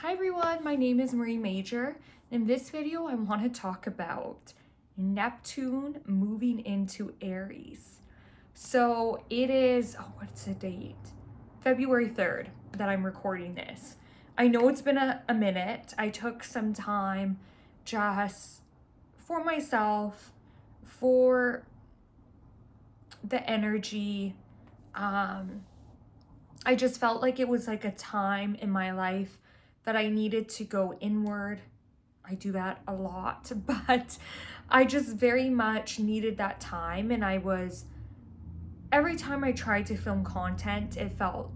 Hi everyone, my name is Marie Major. In this video, I want to talk about Neptune moving into Aries. So it is, what's the date? February 3rd that I'm recording this. I know it's been a minute. I took some time just for myself, for the energy. I just felt like it was like a time in my life that I needed to go inward. I do that a lot, but I just very much needed that time. And every time I tried to film content, it felt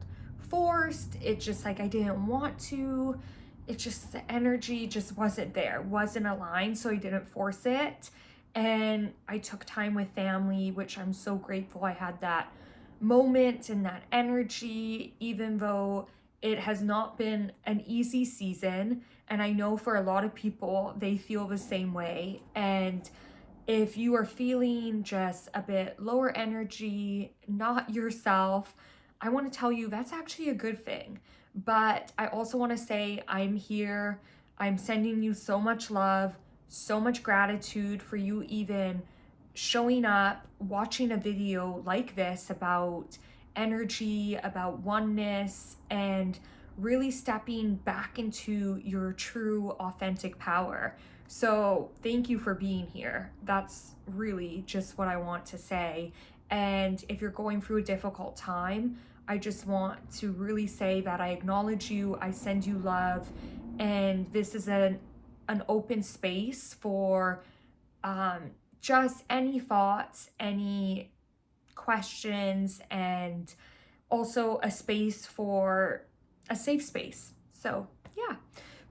forced. It just like I didn't want to. It just, the energy just wasn't there, wasn't aligned. So I didn't force it. And I took time with family, which I'm so grateful I had that moment and that energy, even though it has not been an easy season. And I know for a lot of people, they feel the same way. And if you are feeling just a bit lower energy, not yourself, I want to tell you that's actually a good thing. But I also want to say I'm here. I'm sending you so much love, so much gratitude for you even showing up, watching a video like this about energy, about oneness, and really stepping back into your true authentic power. So thank you for being here. That's really just what I want to say. And if you're going through a difficult time, I just want to really say that I acknowledge you, I send you love, and this is an open space for just any thoughts, any questions, and also a space for a safe space. So yeah.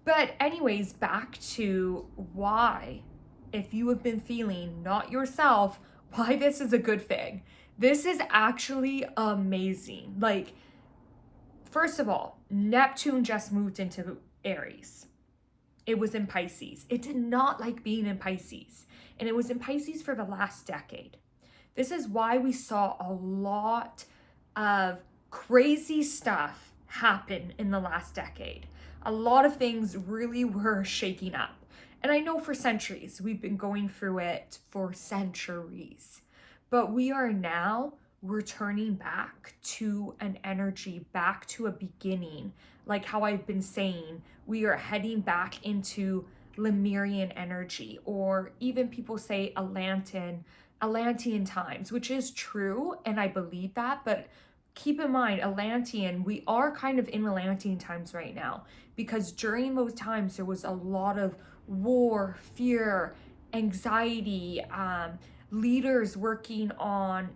But anyways, back to why, if you have been feeling not yourself, why this is a good thing. This is actually amazing. Like, first of all, Neptune just moved into Aries. It was in Pisces. It did not like being in Pisces. And it was in Pisces for the last decade. This is why we saw a lot of crazy stuff happen in the last decade. A lot of things really were shaking up. And I know for centuries, we've been going through it for centuries. But we are now returning back to an energy, back to a beginning. Like how I've been saying, we are heading back into Lemurian energy, or even people say Atlantean times, which is true, and I believe that, but keep in mind, Atlantean, we are kind of in Atlantean times right now, because during those times there was a lot of war, fear, anxiety, leaders working on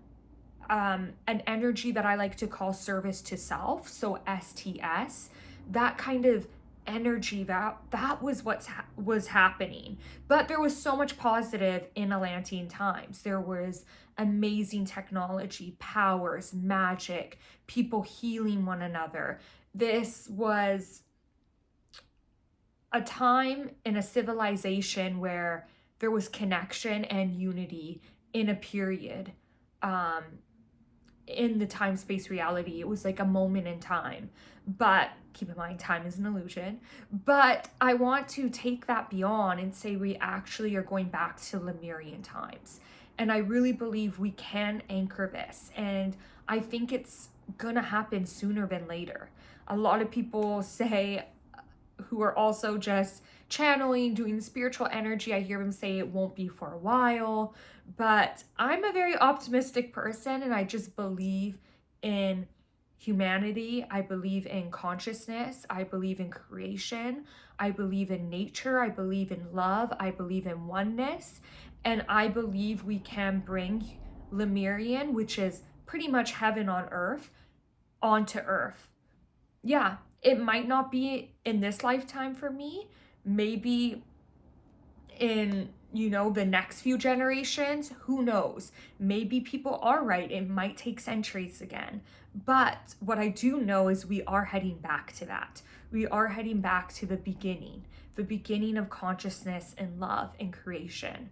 an energy that I like to call service to self, so STS, that kind of energy, that was what was happening. But there was so much positive in Atlantean times. There was amazing technology, powers, magic, people healing one another. This was a time in a civilization where there was connection and unity in a period. In the time-space reality, it was like a moment in time. But keep in mind, time is an illusion. But I want to take that beyond and say we actually are going back to Lemurian times. And I really believe we can anchor this. And I think it's gonna happen sooner than later. A lot of people say, who are also just channeling, doing spiritual energy, I hear them say it won't be for a while. But I'm a very optimistic person, and I just believe in humanity. I believe in consciousness. I believe in creation. I believe in nature. I believe in love. I believe in oneness. And I believe we can bring Lemurian, which is pretty much heaven on earth, onto earth. Yeah, it might not be in this lifetime for me. Maybe in, the next few generations, who knows? Maybe people are right. It might take centuries again. But what I do know is we are heading back to that. We are heading back to the beginning of consciousness and love and creation.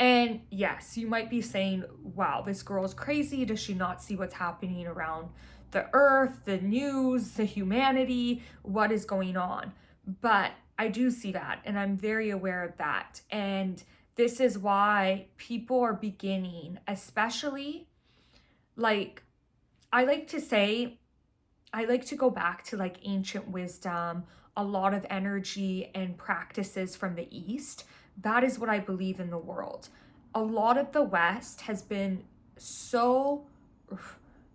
And yes, you might be saying, wow, this girl is crazy. Does she not see what's happening around the earth, the news, the humanity? What is going on? But I do see that, and I'm very aware of that. And this is why people are beginning, especially like, I like to say, I like to go back to like ancient wisdom, a lot of energy and practices from the East. That is what I believe in the world. A lot of the West has been so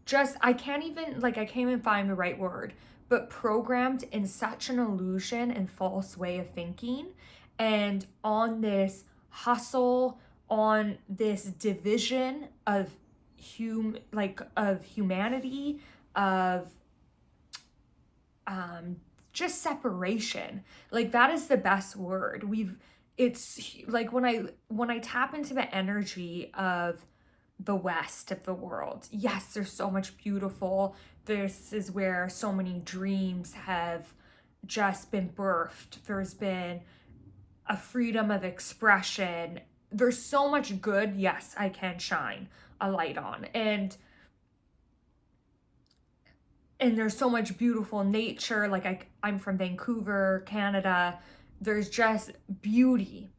just, I can't even find the right word, but programmed in such an illusion and false way of thinking, and on this hustle, on this division of of humanity, of just separation. Like, that is the best word. It's like when I tap into the energy of the West of the world, yes, there's so much beautiful. This is where so many dreams have just been birthed. There's been a freedom of expression. There's so much good, yes, I can shine a light on. And there's so much beautiful nature. Like, I'm from Vancouver, Canada. There's just beauty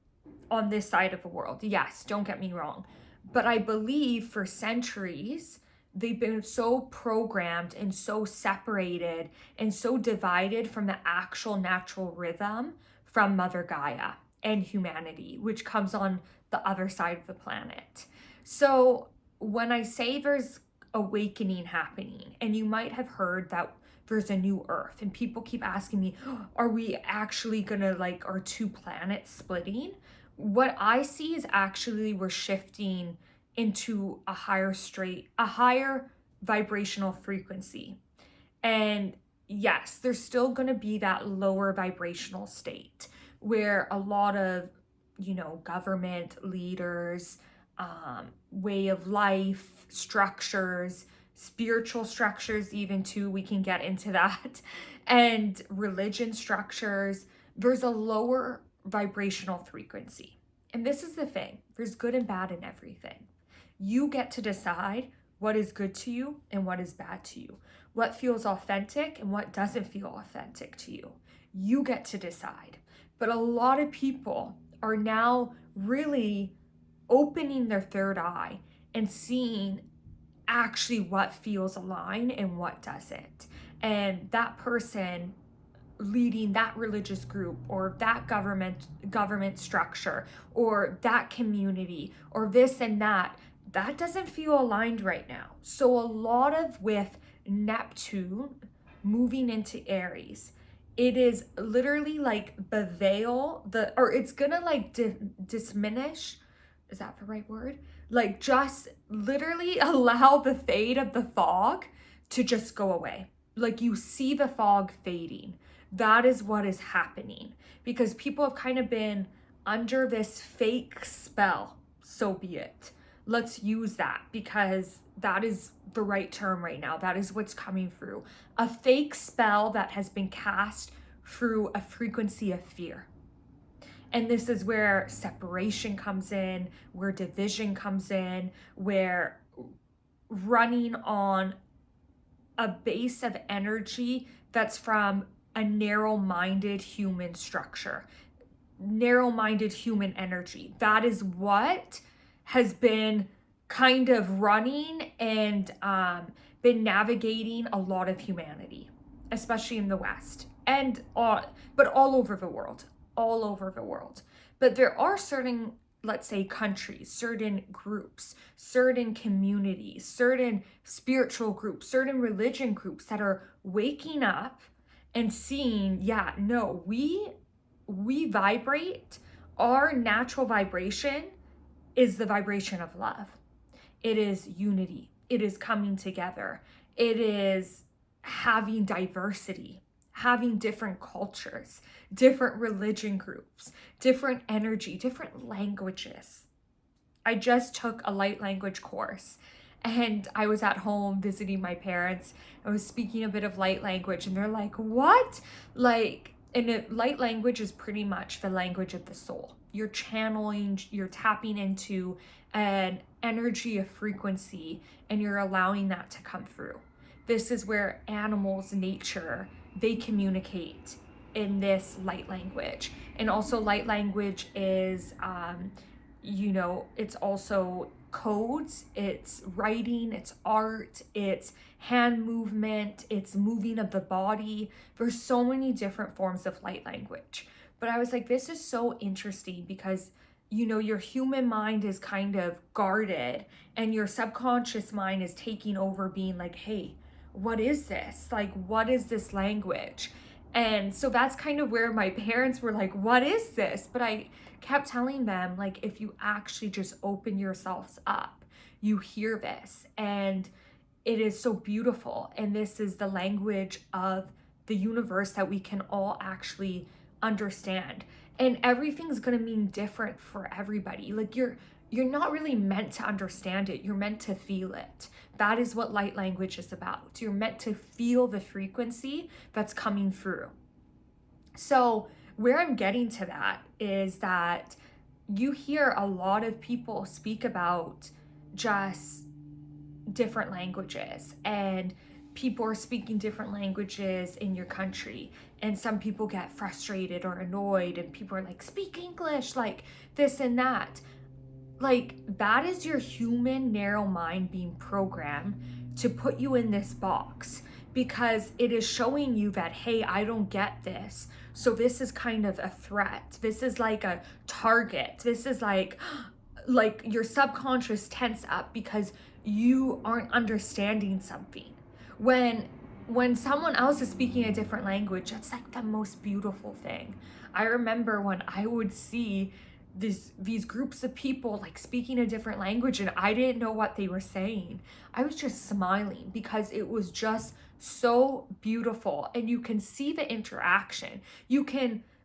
on this side of the world. Yes, don't get me wrong. But I believe for centuries, they've been so programmed and so separated and so divided from the actual natural rhythm from Mother Gaia and humanity, which comes on the other side of the planet. So when I say there's awakening happening, and you might have heard that there's a new earth, and people keep asking me, are we actually gonna, like, are two planets splitting? What I see is actually we're shifting into a higher vibrational frequency. And yes, there's still going to be that lower vibrational state where a lot of, government leaders, way of life structures, spiritual structures, even too, we can get into that, and religion structures, there's a lower vibrational frequency. And this is the thing, there's good and bad in everything. You get to decide what is good to you and what is bad to you, what feels authentic and what doesn't feel authentic to you. You get to decide. But a lot of people are now really opening their third eye and seeing actually what feels aligned and what doesn't. And that person leading that religious group or that government structure or that community or this and that doesn't feel aligned right now. So a lot of, with Neptune moving into Aries, it is literally like the veil, or it's gonna like diminish, is that the right word? Like, just literally allow the fade of the fog to just go away. Like, you see the fog fading. That is what is happening, because people have kind of been under this fake spell. So be it. Let's use that, because that is the right term right now. That is what's coming through. A fake spell that has been cast through a frequency of fear. And this is where separation comes in, where division comes in, where running on a base of energy that's from a narrow-minded human structure, narrow-minded human energy. That is what has been kind of running and been navigating a lot of humanity, especially in the West, and but all over the world. But there are certain, let's say, countries, certain groups, certain communities, certain spiritual groups, certain religion groups that are waking up and seeing, yeah, no, we vibrate. Our natural vibration is the vibration of love. It is unity. It is coming together. It is having diversity, having different cultures, different religion groups, different energy, different languages. I just took a light language course, and I was at home visiting my parents. I was speaking a bit of light language, and they're like, what? Like, and light language is pretty much the language of the soul. You're channeling, you're tapping into an energy of frequency, and you're allowing that to come through. This is where animals, nature, they communicate in this light language. And also light language is, it's also codes, it's writing, it's art, it's hand movement, it's moving of the body. There's so many different forms of light language. But I was like, this is so interesting because, your human mind is kind of guarded and your subconscious mind is taking over, being like, hey, what is this? Like, what is this language? And so that's kind of where my parents were like, what is this? But I kept telling them, like, if you actually just open yourselves up, you hear this. And it is so beautiful. And this is the language of the universe that we can all actually understand. And everything's going to mean different for everybody. Like, you're not really meant to understand it. You're meant to feel it. That is what light language is about. You're meant to feel the frequency that's coming through. So where I'm getting to that is that you hear a lot of people speak about just different languages, and people are speaking different languages in your country, and some people get frustrated or annoyed, and people are like, speak English, like this and that. Like, that is your human narrow mind being programmed to put you in this box, because it is showing you that, hey, I don't get this. So this is kind of a threat. This is like a target. This is like your subconscious tense up because you aren't understanding something. When someone else is speaking a different language, that's like the most beautiful thing. I remember when I would see these groups of people like speaking a different language and I didn't know what they were saying. I was just smiling because it was just so beautiful, and you can see the interaction.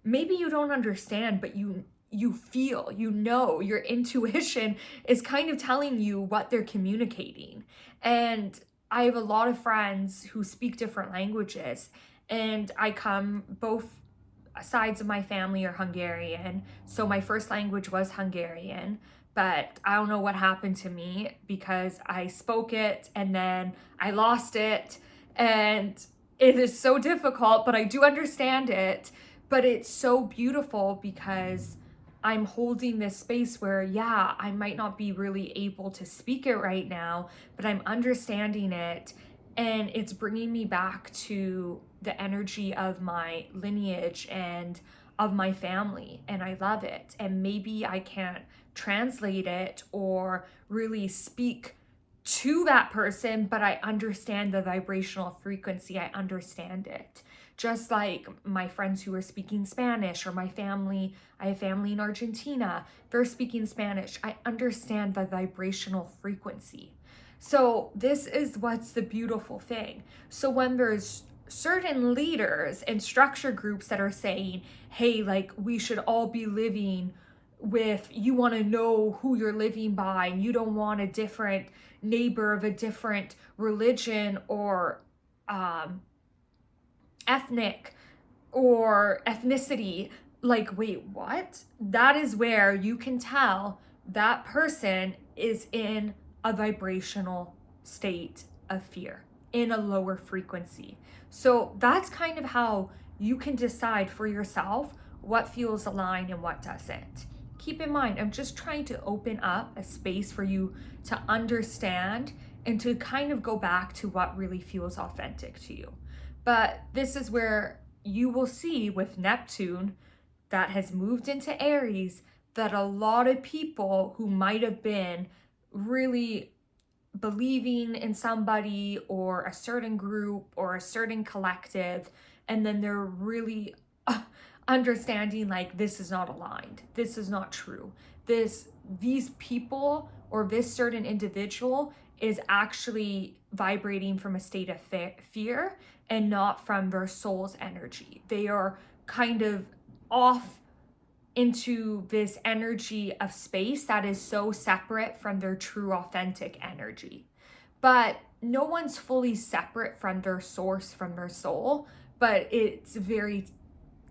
Maybe you don't understand, but you feel, your intuition is kind of telling you what they're communicating. And I have a lot of friends who speak different languages, and both sides of my family are Hungarian. So my first language was Hungarian, but I don't know what happened to me because I spoke it and then I lost it. And it is so difficult, but I do understand it. But it's so beautiful because I'm holding this space where, yeah, I might not be really able to speak it right now, but I'm understanding it. And it's bringing me back to the energy of my lineage and of my family. And I love it. And maybe I can't translate it or really speak to that person, but I understand the vibrational frequency. I understand it. Just like my friends who are speaking Spanish, or my family, I have family in Argentina, they're speaking Spanish. I understand the vibrational frequency. So this is what's the beautiful thing. So when there's certain leaders and structure groups that are saying, hey, like, we should all be living with, you want to know who you're living by, and you don't want a different neighbor of a different religion or ethnic or ethnicity. Like, wait, what? That is where you can tell that person is in a vibrational state of fear, in a lower frequency. So that's kind of how you can decide for yourself what feels aligned and what doesn't. Keep in mind, I'm just trying to open up a space for you to understand and to kind of go back to what really feels authentic to you. But this is where you will see with Neptune that has moved into Aries that a lot of people who might have been really believing in somebody or a certain group or a certain collective, and then they're really understanding, like, this is not aligned, this is not true, these people or this certain individual is actually vibrating from a state of fear and not from their soul's energy. They are kind of off into this energy of space that is so separate from their true authentic energy. But no one's fully separate from their source, from their soul, but it's very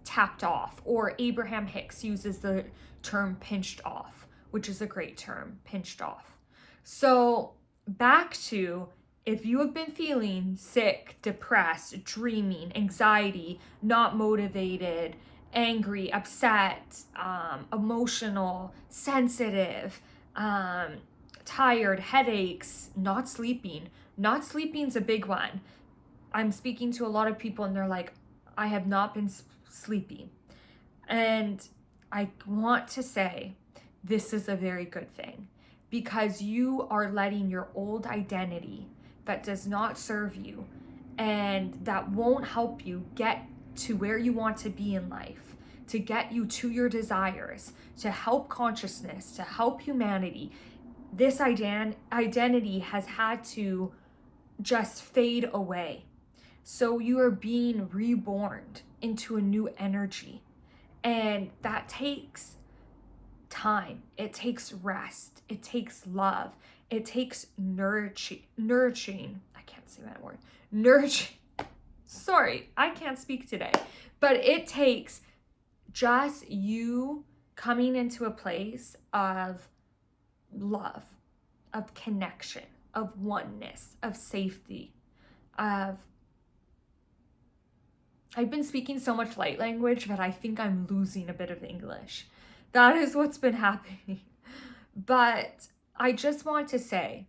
tapped off. Or Abraham Hicks uses the term pinched off, which is a great term, pinched off. So back to If you have been feeling sick, depressed, dreaming, anxiety, not motivated, angry, upset, emotional, sensitive, tired, headaches, not sleeping. Not sleeping's a big one. I'm speaking to a lot of people and they're like, I have not been sleeping. And I want to say this is a very good thing, because you are letting your old identity that does not serve you and that won't help you get to where you want to be in life, to get you to your desires, to help consciousness, to help humanity. This identity has had to just fade away. So you are being reborn into a new energy. And that takes time. It takes rest. It takes love. It takes nurturing. I can't say that word. Nourishing. Sorry, I can't speak today. But it takes just you coming into a place of love, of connection, of oneness, of safety, of... I've been speaking so much light language that I think I'm losing a bit of English. That is what's been happening. But I just want to say,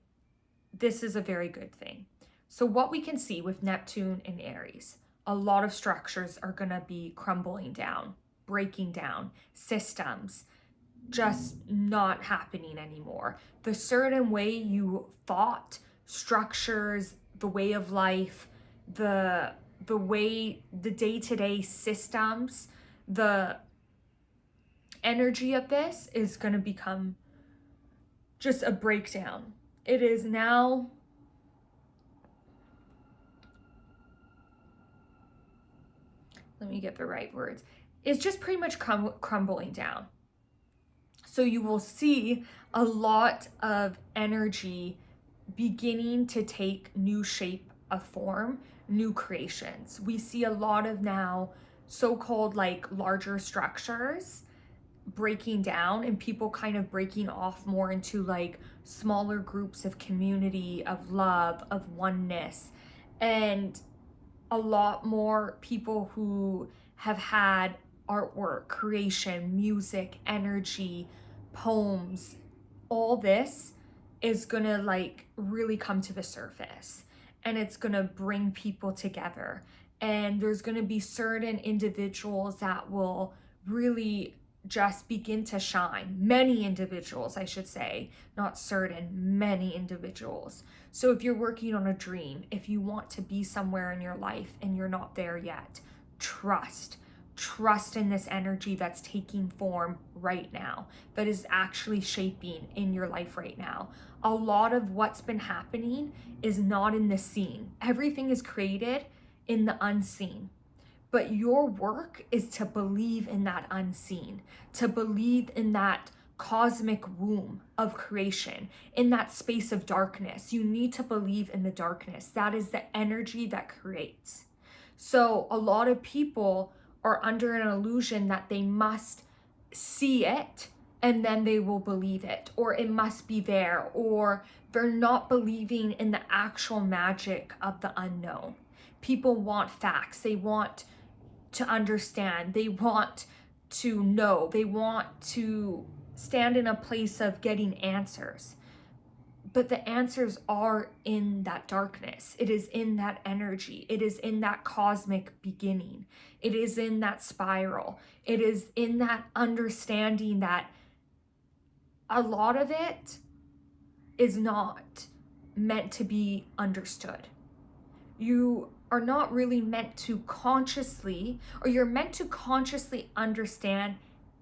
this is a very good thing. So what we can see with Neptune and Aries, a lot of structures are going to be crumbling down, breaking down, systems just not happening anymore. The certain way you thought, structures, the way of life, the way, the day-to-day systems, the energy of this is going to become just a breakdown. It is now let me get the right words. It's just pretty much crumbling down. So you will see a lot of energy beginning to take new shape of form, new creations. We see a lot of now so-called like larger structures breaking down and people kind of breaking off more into like smaller groups of community, of love, of oneness, and a lot more people who have had artwork, creation, music, energy, poems. All this is gonna like really come to the surface, and it's gonna bring people together. And there's gonna be certain individuals that will really just begin to shine. Many individuals, I should say, not certain, many individuals. So if you're working on a dream, if you want to be somewhere in your life and you're not there yet, trust in this energy that's taking form right now, that is actually shaping in your life right now. A lot of what's been happening is not in the seen. Everything is created in the unseen. But your work is to believe in that unseen, to believe in that cosmic womb of creation, in that space of darkness. You need to believe in the darkness. That is the energy that creates. So a lot of people are under an illusion that they must see it and then they will believe it, or it must be there, or they're not believing in the actual magic of the unknown. People want facts. They want to understand. They want to know. They want to stand in a place of getting answers. But the answers are in that darkness. It is in that energy. It is in that cosmic beginning. It is in that spiral. It is in that understanding that a lot of it is not meant to be understood. You are not really meant to consciously, or you're meant to consciously understand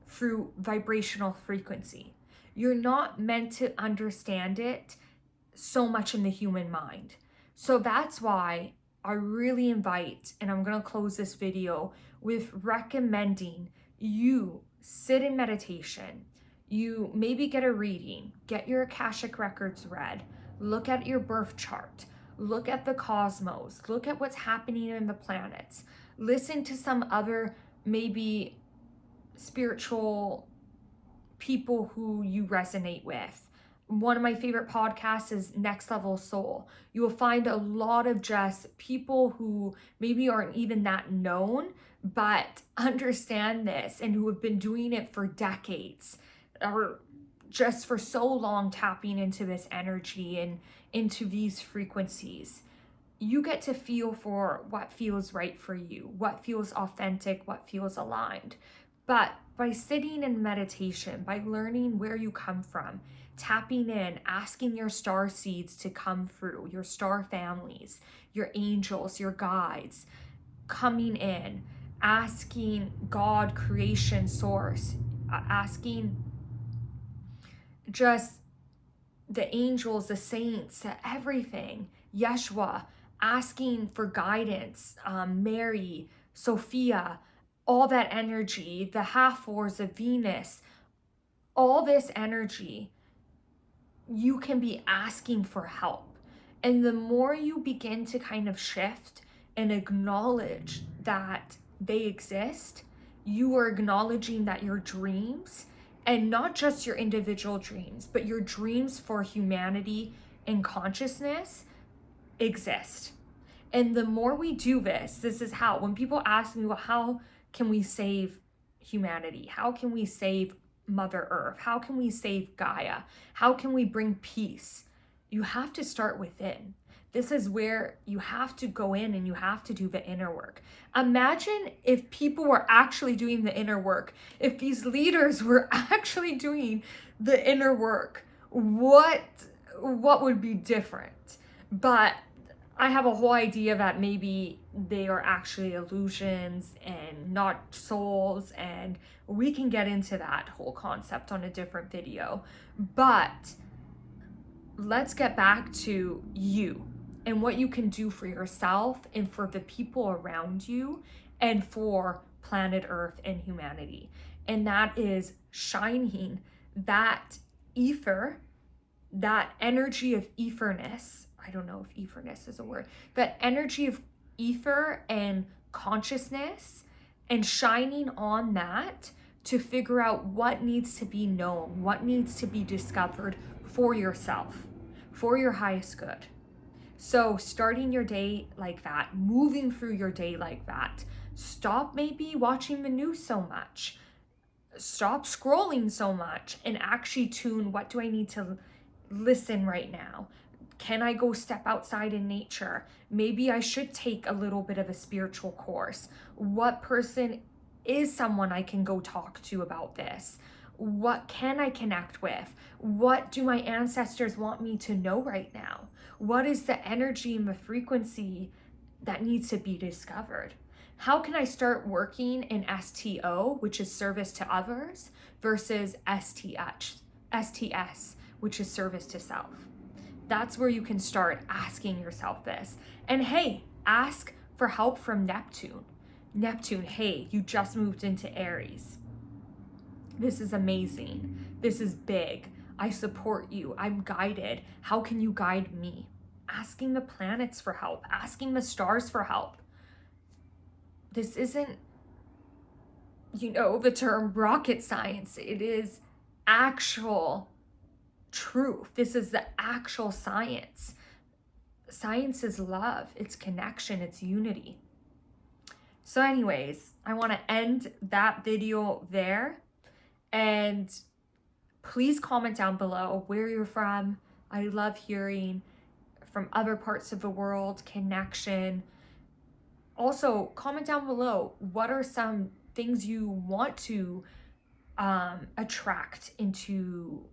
through vibrational frequency. You're not meant to understand it so much in the human mind. So that's why I really invite, and I'm going to close this video with recommending you sit in meditation. You maybe get a reading, get your Akashic records read, look at your birth chart, look at the cosmos, look at what's happening in the planets, listen to some other maybe spiritual people who you resonate with. One of my favorite podcasts is Next Level Soul. You will find a lot of just people who maybe aren't even that known, but understand this and who have been doing it for decades, or just for so long, tapping into this energy and into these frequencies. You get to feel for what feels right for you, what feels authentic, what feels aligned. But by sitting in meditation, by learning where you come from, tapping in, asking your star seeds to come through, your star families, your angels, your guides, coming in, asking God, creation, source, asking just the angels, the saints, everything, Yeshua, asking for guidance, Mary, Sophia, all that energy, the half-fours of Venus, all this energy, you can be asking for help. And the more you begin to kind of shift and acknowledge that they exist, you are acknowledging that your dreams, and not just your individual dreams, but your dreams for humanity and consciousness, exist. And the more we do this is how, when people ask me, well, how can we save humanity? How can we save Mother Earth? How can we save Gaia? How can we bring peace? You have to start within. This is where you have to go in and you have to do the inner work. Imagine if people were actually doing the inner work, if these leaders were actually doing the inner work, what would be different? But I have a whole idea that maybe they are actually illusions and not souls, and we can get into that whole concept on a different video. But let's get back to you and what you can do for yourself and for the people around you and for planet Earth and humanity. And that is shining that ether, that energy of etherness. I don't know if etherness is a word, that energy of ether and consciousness, and shining on that to figure out what needs to be known, what needs to be discovered for yourself, for your highest good. So starting your day like that, moving through your day like that, stop maybe watching the news so much, stop scrolling so much, and actually tune, what do I need to listen right now? Can I go step outside in nature? Maybe I should take a little bit of a spiritual course. What person is someone I can go talk to about this? What can I connect with? What do my ancestors want me to know right now? What is the energy and the frequency that needs to be discovered? How can I start working in STO, which is service to others, versus STS, which is service to self? That's where you can start asking yourself this. And hey, ask for help from Neptune. Neptune, hey, you just moved into Aries. This is amazing. This is big. I support you. I'm guided. How can you guide me? Asking the planets for help, asking the stars for help. This isn't, the term rocket science. It is actual truth. This is the actual science. Science is love. It's connection. It's unity. So anyways, I want to end that video there. And please comment down below where you're from. I love hearing from other parts of the world, connection. Also, comment down below, what are some things you want to attract into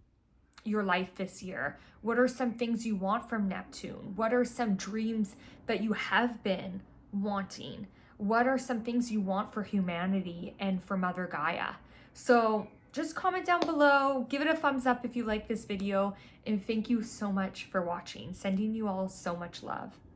your life this year? What are some things you want from Neptune? What are some dreams that you have been wanting? What are some things you want for humanity and for Mother Gaia? So just comment down below, give it a thumbs up if you like this video, and thank you so much for watching. Sending you all so much love.